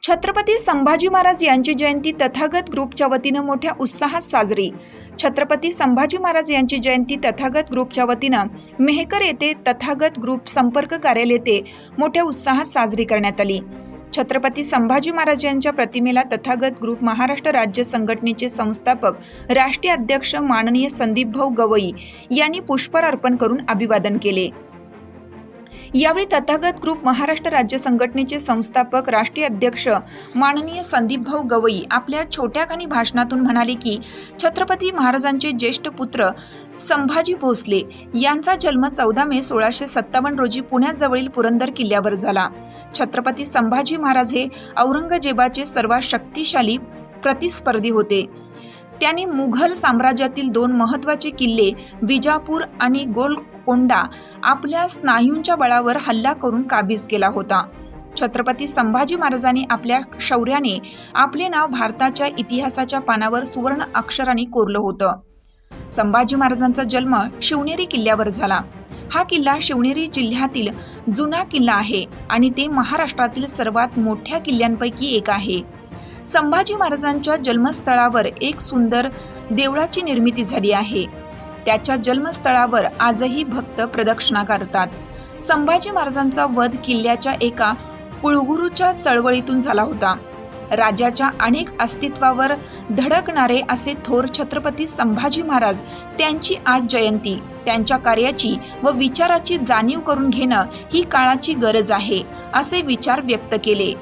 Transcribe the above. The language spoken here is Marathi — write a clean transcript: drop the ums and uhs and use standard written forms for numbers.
छत्रपती संभाजी महाराज यांची जयंती तथागत ग्रुपच्या वतीनं मोठ्या उत्साहात साजरी। छत्रपती संभाजी महाराज यांची जयंती तथागत ग्रुपच्या वतीनं मेहकर येथे तथागत ग्रुप संपर्क कार्यालय येथे मोठ्या उत्साहात साजरी करण्यात आली। छत्रपती संभाजी महाराज यांच्या प्रतिमेला तथागत ग्रुप महाराष्ट्र राज्य संघटनेचे संस्थापक राष्ट्रीय अध्यक्ष माननीय संदीपभाऊ गवई यांनी पुष्पहार अर्पण करून अभिवादन केले। यावेळी तथागत ग्रुप महाराष्ट्र राज्य संघटनेचे संस्थापक राष्ट्रीय अध्यक्ष माननीय संदीपभाऊ गवई आपल्या छोट्याखानी भाषणातून म्हणाले की छत्रपती महाराजांचे ज्येष्ठ पुत्र संभाजी भोसले यांचा जन्म 14 मे 1657 रोजी पुण्याजवळील पुरंदर किल्ल्यावर झाला। छत्रपती संभाजी महाराज हे औरंगजेबाचे सर्वात शक्तिशाली प्रतिस्पर्धी होते। त्यांनी मुघल साम्राज्यातील 2 महत्त्वाचे किल्ले विजापूर आणि गोलकोंडा आपल्या स्नायूंच्या बळावर हल्ला करून काबीज केला होता। छत्रपती संभाजी महाराजांनी आपल्या शौर्याने आपले नाव भारताच्या इतिहासाच्या पानावर सुवर्ण अक्षरांनी कोरलं होतं। संभाजी महाराजांचा जन्म शिवनेरी किल्ल्यावर झाला। हा किल्ला शिवनेरी जिल्ह्यातील जुना किल्ला आहे आणि ते महाराष्ट्रातील सर्वात मोठ्या किल्ल्यांपैकी एक आहे। संभाजी महाराजांच्या जन्मस्थळावर एक सुंदर देवळाची निर्मिती झाली आहे। त्याच्या जन्मस्थळावर आजही भक्त प्रदक्षिणा करतात। संभाजी महाराजांचा वध किल्ल्याच्या एका कुळगुरूच्या चळवळीतून झाला होता। राज्याच्या अनेक अस्तित्वावर धडकणारे असे थोर छत्रपती संभाजी महाराज त्यांची आज जयंती त्यांच्या कार्याची व विचाराची जाणीव करून घेणं ही काळाची गरज आहे असे विचार व्यक्त केले।